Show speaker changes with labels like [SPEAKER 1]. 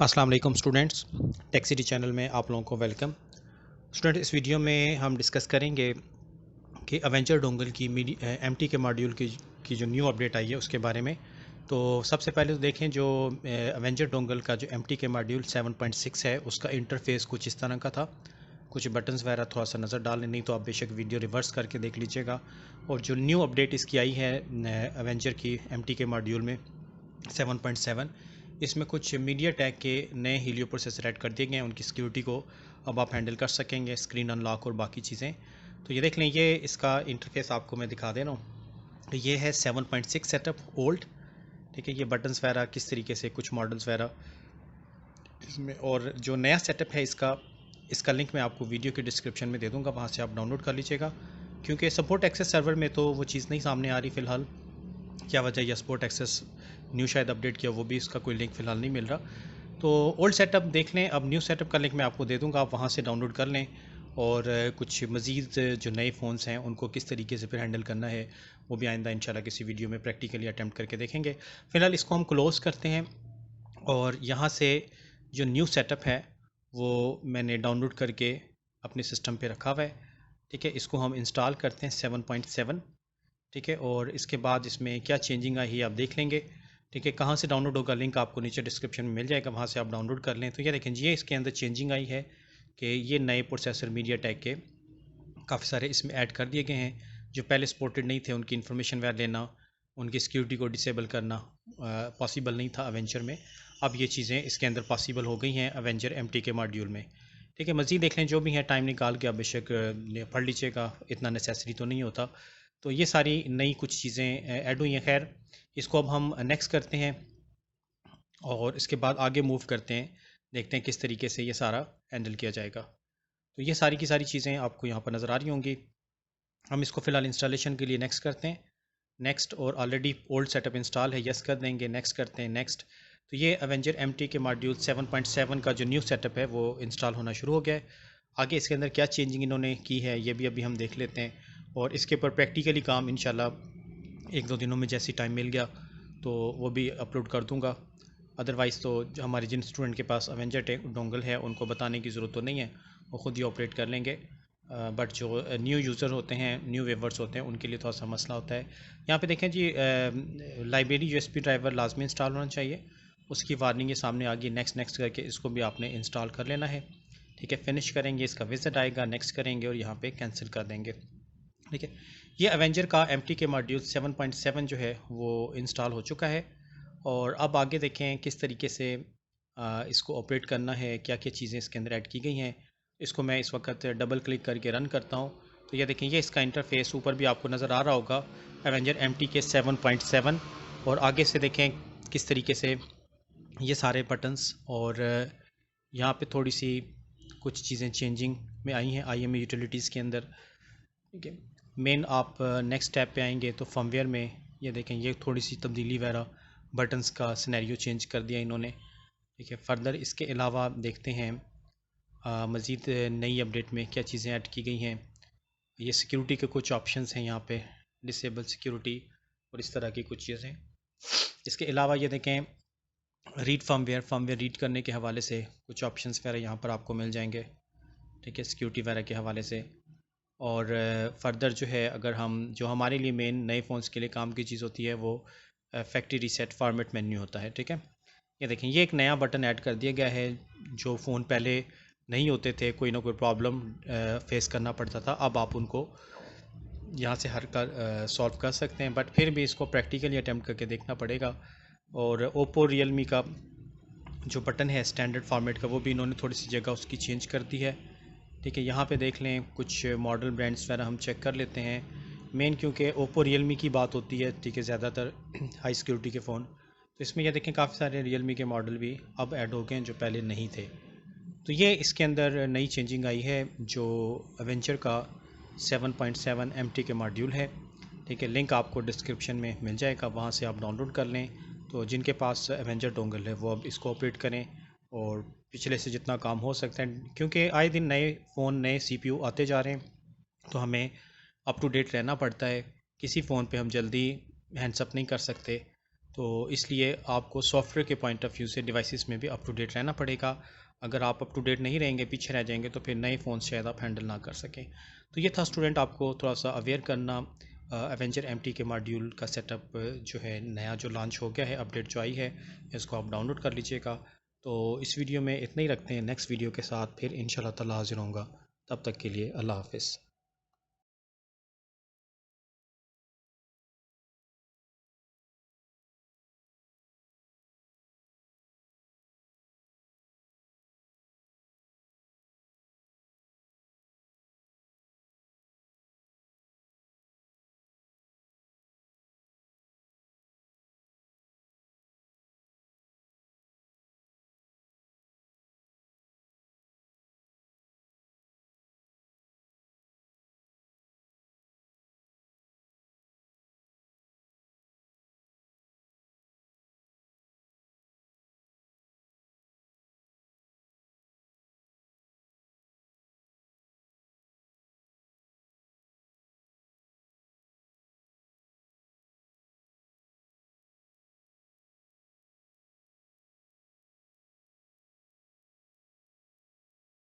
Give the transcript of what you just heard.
[SPEAKER 1] अस्सलाम वालेकुम students, tech city channel में आप लोगों को वेलकम। स्टूडेंट, इस वीडियो में हम डिस्कस करेंगे कि अवेंजर डोंगल की एमटी के मॉड्यूल की जो न्यू अपडेट आई है उसके बारे में। तो सबसे पहले तो देखें जो अवेंजर डोंगल का जो एमटी के मॉड्यूल 7.6 है उसका इंटरफेस कुछ इस तरह का था। कुछ बटन्स वगैरह थोड़ा सा नज़र डाल लें, नहीं तो आप बेशक वीडियो रिवर्स करके देख लीजिएगा। और जो न्यू अपडेट इसकी आई है अवेंजर की एमटी के मॉड्यूल में 7.7, इसमें कुछ मीडिया टैग के नए हीलियो प्रोसेसर ऐड कर दिए गए हैं। उनकी सिक्योरिटी को अब आप हैंडल कर सकेंगे, स्क्रीन अनलॉक और बाकी चीज़ें। तो ये देख लें, ये इसका इंटरफेस आपको मैं दिखा दे रहा हूँ। तो ये है 7.6 सेटअप ओल्ड। ठीक है, ये बटन्स वगैरह किस तरीके से, कुछ मॉडल्स वगैरह इसमें। और जो नया सेटअप है इसका लिंक मैं आपको वीडियो के डिस्क्रिप्शन में दे दूँगा, वहाँ से आप डाउनलोड कर लीजिएगा। क्योंकि सपोर्ट एक्सेस सर्वर में तो वो चीज़ नहीं सामने आ रही फ़िलहाल, क्या वजह, या सपोर्ट एक्सेस न्यू शायद अपडेट किया, वो भी इसका कोई लिंक फ़िलहाल नहीं मिल रहा। तो ओल्ड सेटअप देख लें, अब न्यू सेटअप का लिंक मैं आपको दे दूंगा, आप वहाँ से डाउनलोड कर लें। और कुछ मज़ीद जो नए फ़ोन्स हैं उनको किस तरीके से फिर हैंडल करना है वो भी आइंदा इंशाल्लाह किसी वीडियो में प्रैक्टिकली अटैम्प्ट करके देखेंगे। फ़िलहाल इसको हम क्लोज़ करते हैं और यहाँ से जो न्यू सेटअप है वो मैंने डाउनलोड करके अपने सिस्टम पे रखा हुआ है। ठीक है, इसको हम इंस्टॉल करते हैं 7.7। ठीक है, और इसके बाद इसमें क्या चेंजिंग आई है आप देख लेंगे। ठीक है, कहाँ से डाउनलोड होगा लिंक आपको नीचे डिस्क्रिप्शन में मिल जाएगा, वहाँ से आप डाउनलोड कर लें। तो ये देखें, ये इसके अंदर चेंजिंग आई है कि ये नए प्रोसेसर मीडिया टेक के काफ़ी सारे इसमें ऐड कर दिए गए हैं। जो पहले सपोर्टेड नहीं थे उनकी इन्फॉर्मेशन वगैरह लेना, उनकी सिक्योरिटी को डिसेबल करना पॉसिबल नहीं था अवेंजर में। अब ये चीज़ें इसके अंदर पॉसिबल हो गई हैं अवेंजर एमटी के मॉड्यूल में। ठीक है, मज़ीद देख लें, जो भी है टाइम निकाल के आप बेशक पढ़ लीजिएगा, इतना नेसेसरी तो नहीं होता। तो ये सारी नई कुछ चीज़ें ऐड हुई हैं। खैर, इसको अब हम नेक्स्ट करते हैं और इसके बाद आगे मूव करते हैं, देखते हैं किस तरीके से ये सारा हैंडल किया जाएगा। तो ये सारी की सारी चीज़ें आपको यहाँ पर नज़र आ रही होंगी। हम इसको फ़िलहाल इंस्टॉलेशन के लिए नेक्स्ट करते हैं, नेक्स्ट। और ऑलरेडी ओल्ड सेटअप इंस्टॉल है, यस कर देंगे, नेक्स्ट करते हैं, नेक्स्ट। तो ये अवेंजर एमटी के मॉड्यूल 7.7 का जो न्यू सेटअप है वो इंस्टॉल होना शुरू हो गया है। आगे इसके अंदर क्या चेंजिंग इन्होंने की है ये भी अभी हम देख लेते हैं, और इसके ऊपर प्रैक्टिकली काम इंशाल्लाह एक दो दिनों में जैसी टाइम मिल गया तो वो भी अपलोड कर दूँगा। अदरवाइज़ तो जो हमारे जिन स्टूडेंट के पास अवेंजर डोंगल है उनको बताने की ज़रूरत तो नहीं है, वो ख़ुद ही ऑपरेट कर लेंगे। बट जो न्यू यूज़र होते हैं, न्यू वेवर्स होते हैं, उनके लिए थोड़ा सा मसला होता है। यहाँ पे देखें जी, लाइब्रेरी यूएसबी ड्राइवर लाजमी इंस्टॉल होना चाहिए। उसकी वार्निंग ये सामने आ गई, नेक्स्ट नेक्स्ट करके इसको भी आपने इंस्टॉल कर लेना है। ठीक है, फिनिश करेंगे, इसका विजिट आएगा, नेक्स्ट करेंगे और यहाँ पे कैंसिल कर देंगे। ठीक है, ये अवेंजर का एमटी के मॉड्यूल 7.7 जो है वो इंस्टॉल हो चुका है। और अब आगे देखें किस तरीके से इसको ऑपरेट करना है, क्या क्या चीज़ें इसके अंदर ऐड की गई हैं। इसको मैं इस वक्त डबल क्लिक करके रन करता हूँ। तो ये देखें, ये इसका इंटरफेस ऊपर भी आपको नज़र आ रहा होगा, अवेंजर एमटी के 7.7। और आगे से देखें किस तरीके से ये सारे बटन्स, और यहाँ पे थोड़ी सी कुछ चीज़ें चेंजिंग में आई हैं आईएमई यूटिलिटीज़ के अंदर। ठीक है, मेन आप नेक्स्ट टैब पे आएंगे तो फर्मवेयर में ये देखें, ये थोड़ी सी तब्दीली वगैरह, बटन्स का सिनेरियो चेंज कर दिया इन्होंने। ठीक है, फर्दर इसके अलावा देखते हैं मज़ीद नई अपडेट में क्या चीज़ें ऐड की गई हैं। ये सिक्योरिटी के कुछ ऑप्शंस हैं यहाँ पे, डिसेबल सिक्योरिटी और इस तरह की कुछ चीज़ें। इसके अलावा ये देखें, रीड फर्मवेयर रीड करने के हवाले से कुछ ऑप्शंस वगैरह यहाँ पर आपको मिल जाएंगे। ठीक है, सिक्योरिटी वगैरह के हवाले से। और फर्दर जो है, अगर हम जो हमारे लिए मेन नए फ़ोन्स के लिए काम की चीज़ होती है वो फैक्ट्री रीसेट फॉर्मेट मेन्यू होता है। ठीक है, ये देखें, ये एक नया बटन ऐड कर दिया गया है। जो फ़ोन पहले नहीं होते थे, कोई ना कोई प्रॉब्लम फेस करना पड़ता था, अब आप उनको यहाँ से हर कर सॉल्व कर सकते हैं। बट फिर भी इसको प्रैक्टिकली अटैम्प्ट करके देखना पड़ेगा। और ओप्पो रियलमी का जो बटन है स्टैंडर्ड फॉर्मेट का, वो भी इन्होंने थोड़ी सी जगह उसकी चेंज कर दी है। ठीक है, यहाँ पे देख लें, कुछ मॉडल ब्रांड्स वगैरह हम चेक कर लेते हैं। मेन क्योंकि ओप्पो रियलमी की बात होती है, ठीक है, ज़्यादातर हाई सिक्योरिटी के फ़ोन। तो इसमें यह देखें, काफ़ी सारे रियलमी के मॉडल भी अब ऐड हो गए हैं जो पहले नहीं थे। तो ये इसके अंदर नई चेंजिंग आई है जो अवेंजर का 7.7 एमटी के मॉड्यूल है। ठीक है, लिंक आपको डिस्क्रिप्शन में मिल जाएगा, वहाँ से आप डाउनलोड कर लें। तो जिनके पास एवेंजर डोंगल है वो अब इसको ऑपरेट करें और पिछले से जितना काम हो सकता है, क्योंकि आए दिन नए फ़ोन, नए सीपीयू आते जा रहे हैं, तो हमें अप टू डेट रहना पड़ता है। किसी फ़ोन पे हम जल्दी हैंड्स अप नहीं कर सकते। तो इसलिए आपको सॉफ्टवेयर के पॉइंट ऑफ व्यू से डिवाइसेस में भी अप टू डेट रहना पड़ेगा। अगर आप अप टू डेट नहीं रहेंगे, पीछे रह जाएंगे, तो फिर नए फ़ोन शायद आप हैंडल ना कर सकें। तो ये था स्टूडेंट, आपको थोड़ा सा अवेयर करना। एवेंजर एमटी के मॉड्यूल का सेटअप जो है नया जो लॉन्च हो गया है, अपडेट जो आई है, इसको आप डाउनलोड कर लीजिएगा। तो इस वीडियो में इतना ही रखते हैं, नेक्स्ट वीडियो के साथ फिर इंशाल्लाह ताला हाज़िर होऊंगा। तब तक के लिए अल्लाह हाफ़िज़।